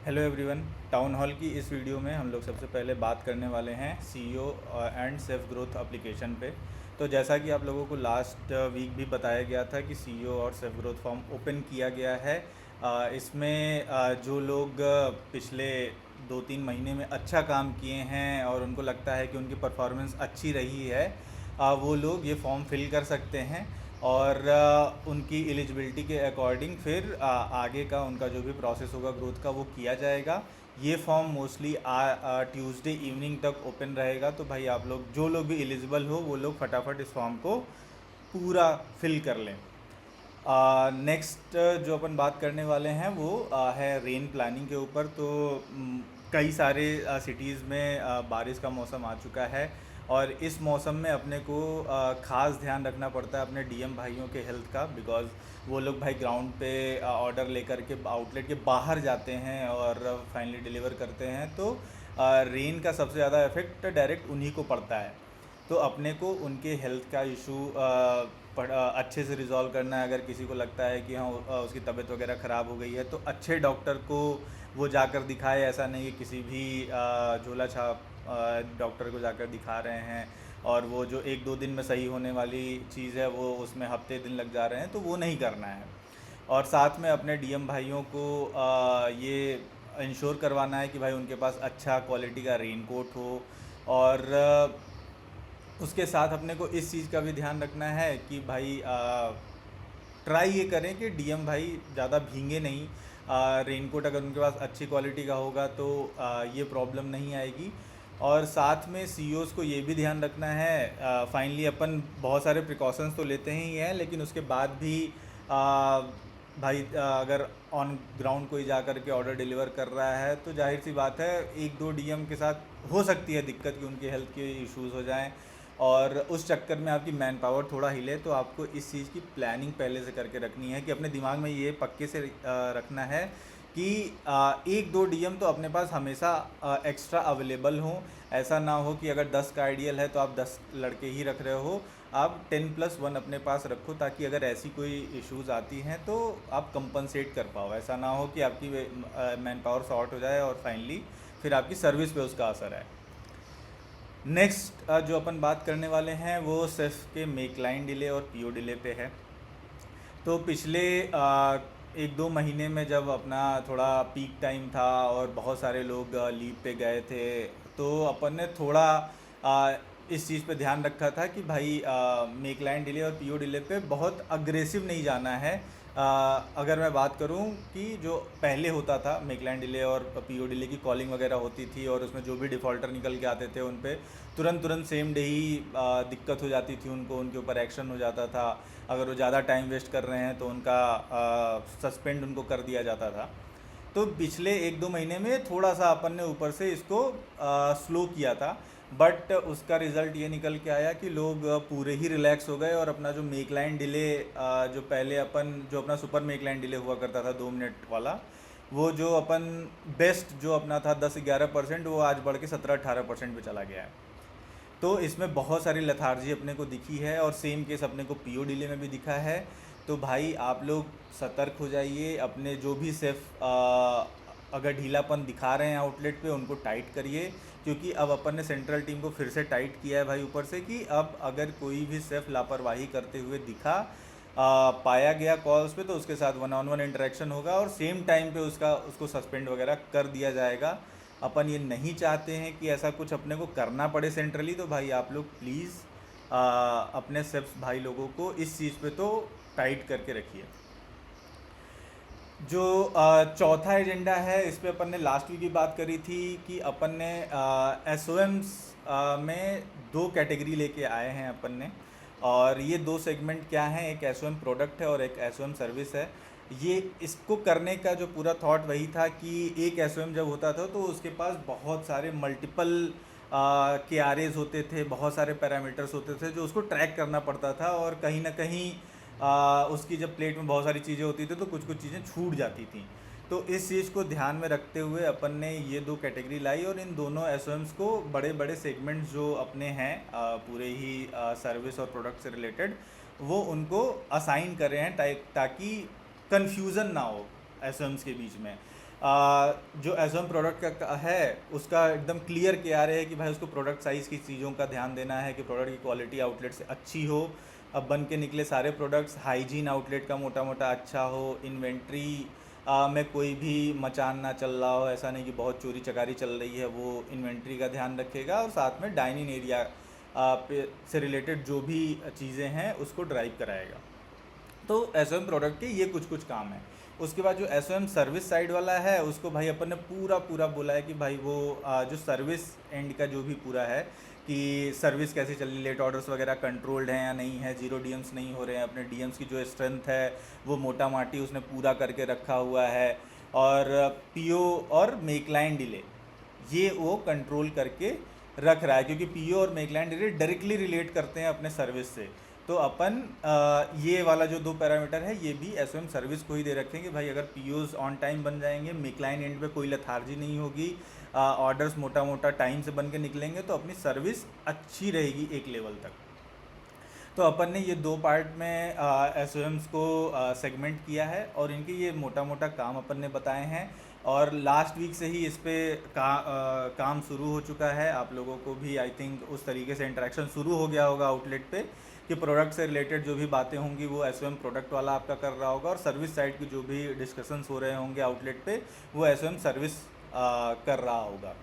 Hello everyone. Town hall की इस video में हम लोग सबसे पहले बात करने वाले हैं CEO and self growth application पे। तो जैसा कि आप लोगों को लास्ट वीक भी बताया गया था कि सीईओ और सेल्फ ग्रोथ फॉर्म ओपन किया गया है। इसमें जो लोग पिछले 2-3 महीने में अच्छा काम किए हैं और उनको लगता है कि उनकी परफॉर्मेंस अच्छी रही है, वो लोग ये फॉर्म फिल कर सकते हैं। और उनकी एलिजिबिलिटी के अकॉर्डिंग फिर आगे का उनका जो भी प्रोसेस होगा ग्रोथ का वो किया जाएगा। ये फॉर्म मोस्टली ट्यूसडे इवनिंग तक ओपन रहेगा। तो भाई आप लोग जो लोग भी एलिजिबल हो वो लोग फटाफट इस फॉर्म को पूरा फिल कर लें। नेक्स्ट जो अपन बात करने वाले हैं वो है रेन प्लानिंग के ऊपर। तो कई सारे सिटीज़ में बारिश का मौसम आ चुका है और इस मौसम में अपने को ख़ास ध्यान रखना पड़ता है अपने डीएम भाइयों के हेल्थ का, बिकॉज़ वो लोग भाई ग्राउंड पे ऑर्डर लेकर के आउटलेट के बाहर जाते हैं और फाइनली डिलीवर करते हैं। तो रेन का सबसे ज़्यादा इफेक्ट डायरेक्ट उन्हीं को पड़ता है। तो अपने को उनके हेल्थ का इशू अच्छे से रिजॉल्व करना है। अगर किसी को लगता है कि हाँ उसकी तबीयत वगैरह ख़राब हो गई है तो अच्छे डॉक्टर को वो जाकर दिखाए। ऐसा नहीं कि किसी भी झोला छाप डॉक्टर को जाकर दिखा रहे हैं और वो जो 1-2 दिन में सही होने वाली चीज़ है वो उसमें हफ्ते दिन लग जा रहे हैं, तो वो नहीं करना है। और साथ में अपने डीएम भाइयों को ये इंश्योर करवाना है कि भाई उनके पास अच्छा क्वालिटी का रेनकोट हो। और उसके साथ अपने को इस चीज़ का भी ध्यान रखना है कि भाई ट्राई ये करें कि डीएम भाई ज़्यादा भींगे नहीं। रेनकोट अगर उनके पास अच्छी क्वालिटी का होगा तो ये प्रॉब्लम नहीं आएगी। और साथ में सीईओज़ को ये भी ध्यान रखना है, फाइनली अपन बहुत सारे प्रिकॉशंस तो लेते ही हैं लेकिन उसके बाद भी भाई अगर ऑन ग्राउंड कोई जा कर के ऑर्डर डिलीवर कर रहा है तो जाहिर सी बात है 1-2 डीएम के साथ हो सकती है दिक्कत कि उनके हेल्थ के इश्यूज़ हो जाएं और उस चक्कर में आपकी मैन पावर थोड़ा हिले। तो आपको इस चीज़ की प्लानिंग पहले से करके रखनी है कि अपने दिमाग में ये पक्के से रखना है कि 1-2 डीएम तो अपने पास हमेशा एक्स्ट्रा अवेलेबल हों। ऐसा ना हो कि अगर 10 का आइडियल है तो आप 10 लड़के ही रख रहे हो, आप 10+1 अपने पास रखो ताकि अगर ऐसी कोई इश्यूज़ आती हैं तो आप कंपनसेट कर पाओ। ऐसा ना हो कि आपकी मैन पावर शॉर्ट हो जाए और फाइनली फिर आपकी सर्विस पे उसका असर है। नेक्स्ट जो अपन बात करने वाले हैं वो सिर्फ के मेक लाइन डिले और पीओ डिले पे है। तो पिछले 1-2 महीने में जब अपना थोड़ा पीक टाइम था और बहुत सारे लोग लीव पे गए थे तो अपन ने थोड़ा आ, इस चीज़ पे ध्यान रखा था कि भाई मेक लाइन डिले और पीओ डिले पे बहुत अग्रेसिव नहीं जाना है। अगर मैं बात करूं कि जो पहले होता था मेक लाइन डिले और पीओ डिले की कॉलिंग वगैरह होती थी और उसमें जो भी डिफ़ॉल्टर निकल के आते थे उन पे तुरंत तुरंत सेम डे ही दिक्कत हो जाती थी, उनको उनके ऊपर एक्शन हो जाता था। अगर वो ज़्यादा टाइम वेस्ट कर रहे हैं तो उनका सस्पेंड उनको कर दिया जाता था। तो पिछले 1-2 महीने में थोड़ा सा अपन ने ऊपर से इसको स्लो किया था, बट उसका रिज़ल्ट ये निकल के आया कि लोग पूरे ही रिलैक्स हो गए और अपना जो मेक लाइन डिले जो पहले अपन जो अपना सुपर मेक लाइन डिले हुआ करता था 2 मिनट वाला, वो जो अपन बेस्ट जो अपना था 10-11% वो आज बढ़ के 17-18% पे चला गया है। तो इसमें बहुत सारी लथार्जी अपने को दिखी है और सेम केस अपने को पीओ डिले में भी दिखा है। तो भाई आप लोग सतर्क हो जाइए। अपने जो भी सेफ अगर ढीलापन दिखा रहे हैं आउटलेट पे उनको टाइट करिए, क्योंकि अब अपन ने सेंट्रल टीम को फिर से टाइट किया है भाई ऊपर से कि अब अगर कोई भी सेफ लापरवाही करते हुए दिखा पाया गया कॉल्स पे तो उसके साथ 1-on-1 इंटरेक्शन होगा और सेम टाइम पे उसको सस्पेंड वगैरह कर दिया जाएगा। अपन ये नहीं चाहते हैं कि ऐसा कुछ अपने को करना पड़े सेंट्रली। तो भाई आप लोग प्लीज़ अपने सेफ्स भाई लोगों को इस चीज़ पे तो टाइट करके रखिए। जो चौथा एजेंडा है इस पे अपन ने लास्ट वीक भी बात करी थी कि अपन ने एस ओ एम्स में 2 कैटेगरी लेके आए हैं अपन ने। और ये 2 सेगमेंट क्या हैं, एक एस ओ एम प्रोडक्ट है और एक एस ओ एम सर्विस है। ये इसको करने का जो पूरा थॉट वही था कि एक एस ओ एम जब होता था तो उसके पास बहुत सारे मल्टीपल के आर एज होते थे, बहुत सारे पैरामीटर्स होते थे जो उसको ट्रैक करना पड़ता था और कहीं ना कहीं उसकी जब प्लेट में बहुत सारी चीज़ें होती थी तो कुछ कुछ चीज़ें छूट जाती थी। तो इस चीज़ को ध्यान में रखते हुए अपन ने ये 2 कैटेगरी लाई और इन दोनों एस को बड़े बड़े सेगमेंट्स जो अपने हैं पूरे ही सर्विस और प्रोडक्ट से रिलेटेड वो उनको असाइन कर रहे हैं ताकि कन्फ्यूज़न ना हो एस के बीच में। जो एस प्रोडक्ट का है उसका एकदम क्लियर किया रहे कि भाई उसको प्रोडक्ट साइज़ की चीज़ों का ध्यान देना है कि प्रोडक्ट की क्वालिटी आउटलेट से अच्छी हो। अब बन के निकले सारे प्रोडक्ट्स हाइजीन आउटलेट का मोटा मोटा अच्छा हो, इन्वेंट्री में कोई भी मचान ना चल रहा हो, ऐसा नहीं कि बहुत चोरी चकारी चल रही है, वो इन्वेंट्री का ध्यान रखेगा और साथ में डाइनिंग एरिया पे से रिलेटेड जो भी चीज़ें हैं उसको ड्राइव कराएगा। तो एस प्रोडक्ट के ये कुछ कुछ काम है। उसके बाद जो एस सर्विस साइड वाला है उसको भाई अपन ने पूरा पूरा बोला है कि भाई वो जो सर्विस एंड का जो भी पूरा है कि सर्विस कैसे चल रही, लेट ऑर्डर्स वगैरह कंट्रोल्ड हैं या नहीं है, जीरो डीएम्स नहीं हो रहे हैं, अपने डीएम्स की जो स्ट्रेंथ है वो मोटा माटी उसने पूरा करके रखा हुआ है, और पीओ और मेक लाइन डिले ये वो कंट्रोल करके रख रहा है, क्योंकि पीओ और make line delay directly relate करते हैं अपने सर्विस से। तो अपन ये वाला जो दो पैरामीटर है ये भी एस सर्विस को ही दे रखेंगे भाई, अगर पीओज ऑन टाइम बन जाएंगे, मेकलाइन एंड पे कोई लथार्जी नहीं होगी, ऑर्डर्स मोटा मोटा टाइम से बन के निकलेंगे, तो अपनी सर्विस अच्छी रहेगी एक लेवल तक। तो अपन ने ये दो पार्ट में एस को सेगमेंट किया है और इनके ये मोटा मोटा काम अपन ने बताए हैं, और लास्ट वीक से ही इस पर काम शुरू हो चुका है। आप लोगों को भी आई थिंक उस तरीके से इंटरेक्शन शुरू हो गया होगा आउटलेट पे कि प्रोडक्ट से रिलेटेड जो भी बातें होंगी वो एस प्रोडक्ट वाला आपका कर रहा होगा, और सर्विस साइड की जो भी डिस्कशंस हो रहे होंगे आउटलेट पे वो एस सर्विस कर रहा होगा।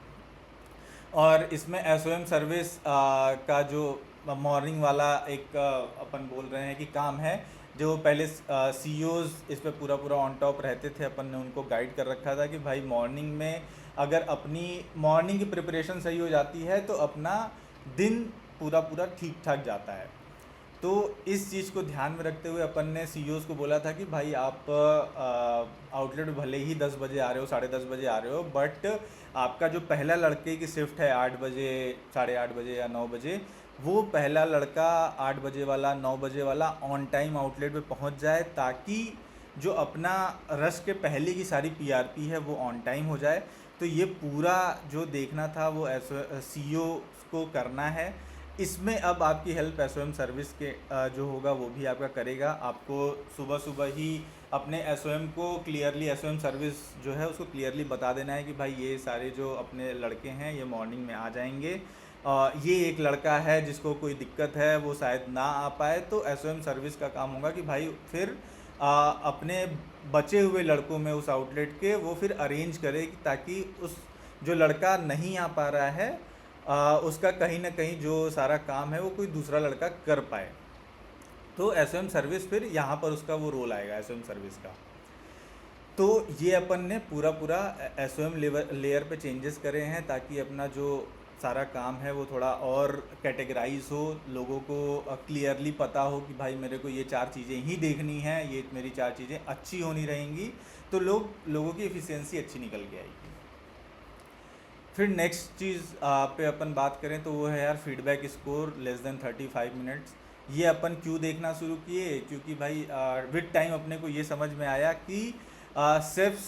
और इसमें एस सर्विस का जो मॉर्निंग वाला एक अपन बोल रहे हैं कि काम है, जो पहले सीईओज इस पे पूरा पूरा ऑन टॉप रहते थे, अपन ने उनको गाइड कर रखा था कि भाई मॉर्निंग में अगर अपनी मॉर्निंग की प्रिपरेशन सही हो जाती है तो अपना दिन पूरा पूरा ठीक ठाक जाता है। तो इस चीज़ को ध्यान में रखते हुए अपन ने सीईओज को बोला था कि भाई आप आउटलेट भले ही 10 बजे आ रहे हो, 10:30 बजे आ रहे हो, बट आपका जो पहला लड़के की शिफ्ट है 8 बजे, 8:30 बजे या 9 बजे, वो पहला लड़का 8 बजे वाला, 9 बजे वाला ऑन टाइम आउटलेट पे पहुंच जाए, ताकि जो अपना रश के पहले की सारी पीआरपी है वो ऑन टाइम हो जाए। तो ये पूरा जो देखना था वो सीईओ को करना है। इसमें अब आपकी हेल्प एस सर्विस के जो होगा वो भी आपका करेगा। आपको सुबह सुबह ही अपने एस को क्लियरली एस सर्विस जो है उसको क्लियरली बता देना है कि भाई ये सारे जो अपने लड़के हैं ये मॉर्निंग में आ जाएंगे, ये एक लड़का है जिसको कोई दिक्कत है वो शायद ना आ पाए, तो एस सर्विस का काम होगा कि भाई फिर अपने बचे हुए लड़कों में उस आउटलेट के वो फिर अरेंज करे ताकि उस जो लड़का नहीं आ पा रहा है उसका कहीं ना कहीं जो सारा काम है वो कोई दूसरा लड़का कर पाए। तो एस सर्विस फिर यहाँ पर उसका वो रोल आएगा एस सर्विस का। तो ये अपन ने पूरा पूरा एस लेयर पे चेंजेस करे हैं ताकि अपना जो सारा काम है वो थोड़ा और कैटेगराइज हो, लोगों को क्लियरली पता हो कि भाई मेरे को ये 4 चीज़ें ही देखनी हैं, ये मेरी 4 चीज़ें अच्छी होनी रहेंगी, तो लोगों की एफिशिएंसी अच्छी निकल के आएगी। फिर नेक्स्ट चीज़ पे अपन बात करें तो वो है यार feedback score less than 35 minutes. ये अपन क्यों देखना शुरू किए, क्योंकि भाई विद टाइम अपने को ये समझ में आया कि सेफ्स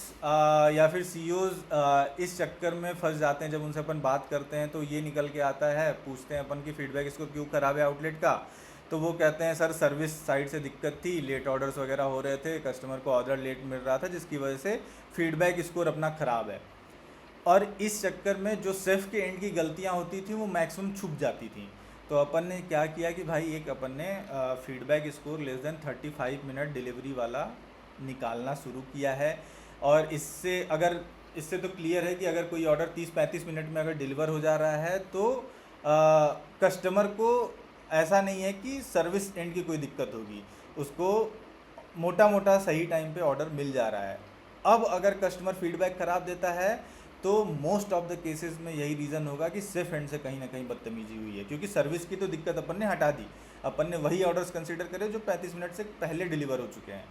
या फिर सीईओज इस चक्कर में फंस जाते हैं। जब उनसे अपन बात करते हैं तो ये निकल के आता है, पूछते हैं अपन की फीडबैक स्कोर क्यों ख़राब है आउटलेट का, तो वो कहते हैं सर सर्विस साइड से दिक्कत थी, लेट ऑर्डर्स वगैरह हो रहे थे, कस्टमर को ऑर्डर लेट मिल रहा था जिसकी वजह से फीडबैक स्कोर अपना ख़राब है। और इस चक्कर में जो सेफ के एंड की गलतियां होती थी वो मैक्सिमम छुप जाती थी। तो अपन ने क्या किया कि भाई एक अपन ने feedback score less than 35 minute delivery वाला निकालना शुरू किया है। और इससे तो क्लियर है कि अगर कोई ऑर्डर 30-35 मिनट में अगर डिलीवर हो जा रहा है तो कस्टमर को ऐसा नहीं है कि सर्विस एंड की कोई दिक्कत होगी, उसको मोटा मोटा सही टाइम पे ऑर्डर मिल जा रहा है। अब अगर कस्टमर फीडबैक ख़राब देता है तो मोस्ट ऑफ द केसेस में यही रीज़न होगा कि सेफ एंड से कहीं ना कहीं बदतमीजी हुई है, क्योंकि सर्विस की तो दिक्कत अपन ने हटा दी, अपन ने वही ऑर्डर्स कंसीडर करे जो 35 मिनट से पहले डिलीवर हो चुके हैं।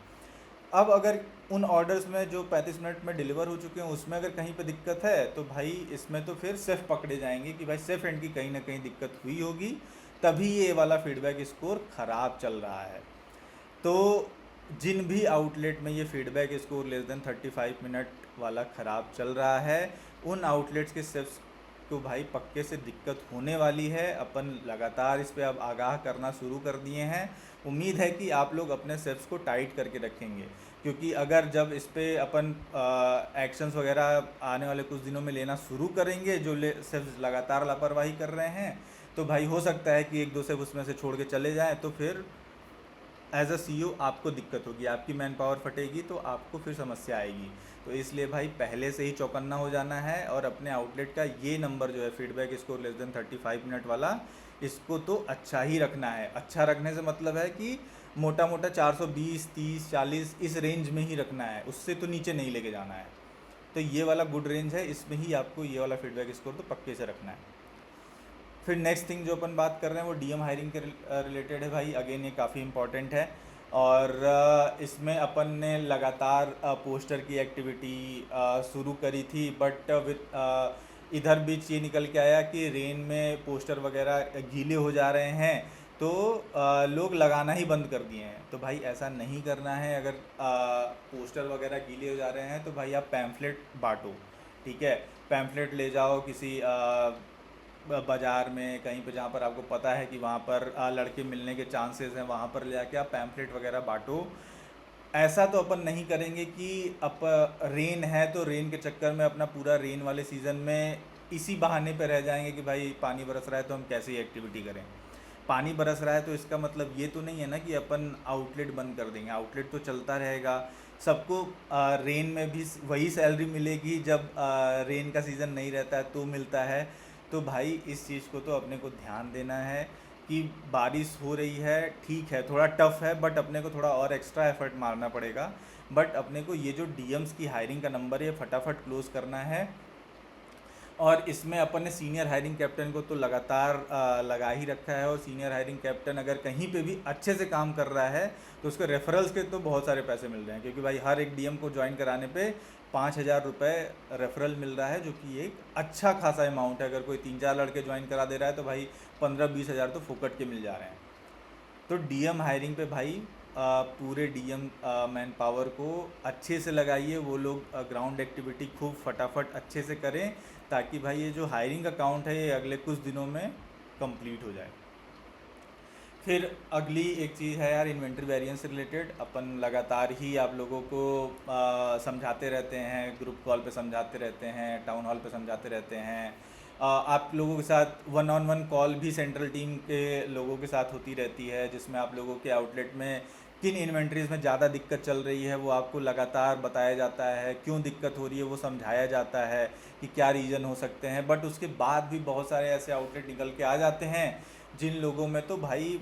अब अगर उन ऑर्डर्स में जो 35 मिनट में डिलीवर हो चुके हैं उसमें अगर कहीं पे दिक्कत है तो भाई इसमें तो फिर सेफ पकड़े जाएंगे कि भाई सेफ एंड की कहीं ना कहीं दिक्कत हुई होगी, तभी ये वाला फीडबैक स्कोर ख़राब चल रहा है। तो जिन भी आउटलेट में ये feedback score less than 35 minute वाला ख़राब चल रहा है उन आउटलेट्स के को भाई पक्के से दिक्कत होने वाली है। अपन लगातार इस पे अब आगाह करना शुरू कर दिए हैं। उम्मीद है कि आप लोग अपने सेफ्स को टाइट करके रखेंगे, क्योंकि अगर जब इस पे अपन एक्शंस वगैरह आने वाले कुछ दिनों में लेना शुरू करेंगे, जो सेफ्स लगातार लापरवाही कर रहे हैं, तो भाई हो सकता है कि एक दो सेफ उसमें से छोड़ के चले जाएं, तो फिर एज अ सीईओ आपको दिक्कत होगी, आपकी मैन पावर फटेगी, तो आपको फिर समस्या आएगी। तो इसलिए भाई पहले से ही चौकन्ना हो जाना है और अपने आउटलेट का ये नंबर जो है feedback score less than 35 minute वाला, इसको तो अच्छा ही रखना है। अच्छा रखने से मतलब है कि मोटा मोटा 420, 30, 40 इस रेंज में ही रखना है, उससे तो नीचे नहीं लेके जाना है। तो ये वाला गुड रेंज है, इसमें ही आपको ये वाला फीडबैक स्कोर तो पक्के से रखना है। फिर नेक्स्ट थिंग जो अपन बात कर रहे हैं वो डीएम हायरिंग के रिलेटेड है भाई। अगेन ये काफ़ी इंपॉर्टेंट है, और इसमें अपन ने लगातार पोस्टर की एक्टिविटी शुरू करी थी, बट विद इधर बीच ये निकल के आया कि रेन में पोस्टर वगैरह गीले हो जा रहे हैं, तो लोग लगाना ही बंद कर दिए हैं। तो भाई ऐसा नहीं करना है। अगर पोस्टर वगैरह गीले हो जा रहे हैं तो भाई आप पैम्फलेट बांटो, ठीक है। पैम्फलेट ले जाओ किसी बाज़ार में कहीं पे जहाँ पर आपको पता है कि वहाँ पर लड़के मिलने के चांसेस हैं, वहाँ पर ले जाके आप पैम्फलेट वगैरह बांटो। ऐसा तो अपन नहीं करेंगे कि अब रेन है तो रेन के चक्कर में अपना पूरा रेन वाले सीज़न में इसी बहाने पे रह जाएंगे कि भाई पानी बरस रहा है तो हम कैसे ही एक्टिविटी करें। पानी बरस रहा है तो इसका मतलब ये तो नहीं है ना कि अपन आउटलेट बंद कर देंगे, आउटलेट तो चलता रहेगा। सबको रेन में भी वही सैलरी मिलेगी जब रेन का सीज़न नहीं रहता है तो मिलता है। तो भाई इस चीज़ को तो अपने को ध्यान देना है कि बारिश हो रही है, ठीक है थोड़ा टफ है, बट अपने को थोड़ा और एक्स्ट्रा एफर्ट मारना पड़ेगा। बट अपने को ये जो डीएम्स की हायरिंग का नंबर है फटाफट क्लोज करना है। और इसमें अपन ने सीनियर हायरिंग कैप्टन को तो लगातार लगा ही रखा है, और सीनियर हायरिंग कैप्टन अगर कहीं पे भी अच्छे से काम कर रहा है तो उसको रेफरल्स के तो बहुत सारे पैसे मिल रहे हैं, क्योंकि भाई हर एक डीएम को ज्वाइन कराने पे 5,000 रुपये रेफरल मिल रहा है, जो कि एक अच्छा खासा अमाउंट है। अगर कोई 3-4 लड़के ज्वाइन करा दे रहा है तो भाई 15-20 हज़ार तो फोकट के मिल जा रहे हैं। तो डीएम हायरिंग पे भाई पूरे डीएम मैन पावर को अच्छे से लगाइए, वो लोग ग्राउंड एक्टिविटी खूब फटाफट अच्छे से करें, ताकि भाई ये जो हायरिंग का काउंट है ये अगले कुछ दिनों में कंप्लीट हो जाए। फिर अगली एक चीज़ है यार, इन्वेंट्री वेरिएंस से रिलेटेड अपन लगातार ही आप लोगों को समझाते रहते हैं, ग्रुप कॉल पे समझाते रहते हैं, टाउन हॉल पे समझाते रहते हैं। आप लोगों के साथ 1-on-1 कॉल भी सेंट्रल टीम के लोगों के साथ होती रहती है, जिसमें आप लोगों के आउटलेट में किन इन्वेंट्रीज़ में ज़्यादा दिक्कत चल रही है वो आपको लगातार बताया जाता है, क्यों दिक्कत हो रही है वो समझाया जाता है कि क्या रीज़न हो सकते हैं। बट उसके बाद भी बहुत सारे ऐसे आउटलेट निकल के आ जाते हैं जिन लोगों में तो भाई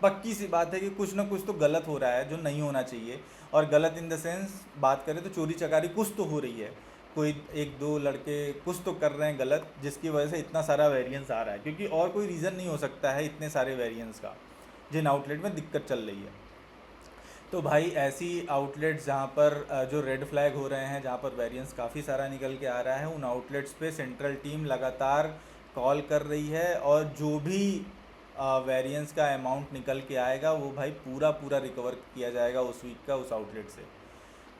पक्की सी बात है कि कुछ ना कुछ तो गलत हो रहा है जो नहीं होना चाहिए। और गलत इन द सेंस बात करें तो चोरी चकारी कुछ तो हो रही है, कोई एक दो लड़के कुछ तो कर रहे हैं गलत, जिसकी वजह से इतना सारा वेरिएंस आ रहा है, क्योंकि और कोई रीज़न नहीं हो सकता है इतने सारे वेरिएंस का जिन आउटलेट में दिक्कत चल रही है। तो भाई ऐसी आउटलेट्स जहाँ पर जो रेड फ्लैग हो रहे हैं, जहाँ पर वेरिएंस काफ़ी सारा निकल के आ रहा है, उन आउटलेट्स पे सेंट्रल टीम लगातार कॉल कर रही है, और जो भी वेरिएंस का अमाउंट निकल के आएगा वो भाई पूरा पूरा रिकवर किया जाएगा उस वीक का उस आउटलेट से।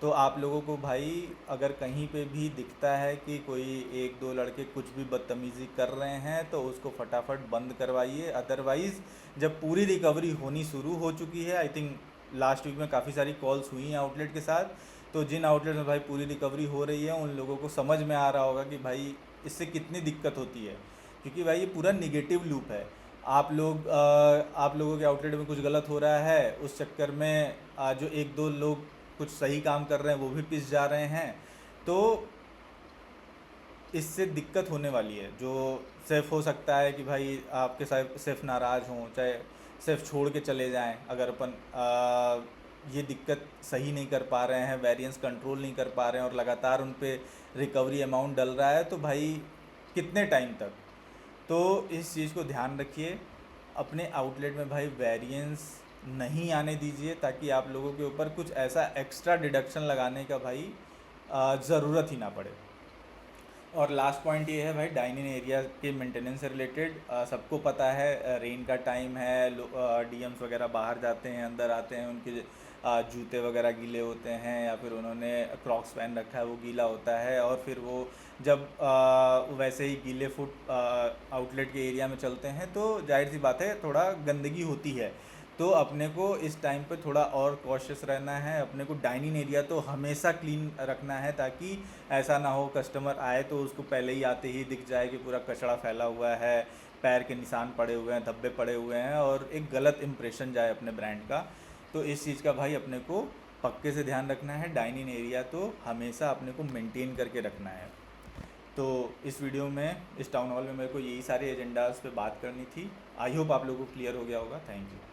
तो आप लोगों को भाई अगर कहीं पे भी दिखता है कि कोई एक दो लड़के कुछ भी बदतमीज़ी कर रहे हैं तो उसको फटाफट बंद करवाइए। अदरवाइज़ जब पूरी रिकवरी होनी शुरू हो चुकी है, आई थिंक लास्ट वीक में काफ़ी सारी कॉल्स हुई हैं आउटलेट के साथ, तो जिन आउटलेट में भाई पूरी रिकवरी हो रही है उन लोगों को समझ में आ रहा होगा कि भाई इससे कितनी दिक्कत होती है, क्योंकि भाई ये पूरा निगेटिव लूप है। आप लोगों के आउटलेट में कुछ गलत हो रहा है, उस चक्कर में जो एक दो लोग कुछ सही काम कर रहे हैं वो भी पिस जा रहे हैं, तो इससे दिक्कत होने वाली है। जो सेफ़ हो सकता है कि भाई आपके साथ सेफ़ नाराज़ हों, चाहे सेफ़ छोड़ के चले जाएं, अगर अपन ये दिक्कत सही नहीं कर पा रहे हैं, वेरिएंस कंट्रोल नहीं कर पा रहे हैं और लगातार उन पे रिकवरी अमाउंट डल रहा है, तो भाई कितने टाइम तक। तो इस चीज़ को ध्यान रखिए, अपने आउटलेट में भाई वेरिएंस नहीं आने दीजिए, ताकि आप लोगों के ऊपर कुछ ऐसा एक्स्ट्रा डिडक्शन लगाने का भाई ज़रूरत ही ना पड़े। और लास्ट पॉइंट ये है भाई, डाइनिंग एरिया के मेंटेनेंस से रिलेटेड। सबको पता है रेन का टाइम है, डीएम्स वगैरह बाहर जाते हैं, अंदर आते हैं, उनके जूते वगैरह गीले होते हैं या फिर उन्होंने क्रॉक्स पहन रखा है वो गीला होता है, और फिर वो जब वैसे ही गीले फुट आउटलेट के एरिया में चलते हैं तो जाहिर सी बात है थोड़ा गंदगी होती है। तो अपने को इस टाइम पे थोड़ा और कॉशियस रहना है, अपने को डाइनिंग एरिया तो हमेशा क्लीन रखना है, ताकि ऐसा ना हो कस्टमर आए तो उसको पहले ही आते ही दिख जाए कि पूरा कचरा फैला हुआ है, पैर के निशान पड़े हुए हैं, धब्बे पड़े हुए हैं, और एक गलत इम्प्रेशन जाए अपने ब्रांड का। तो इस चीज़ का भाई अपने को पक्के से ध्यान रखना है। डाइनिंग एरिया तो हमेशा अपने को मेंटेन करके रखना है। तो इस वीडियो में, इस टाउन हॉल में मेरे को यही सारे एजेंडाज पे बात करनी थी। आई होप आप लोगों को क्लियर हो गया होगा। Thank you.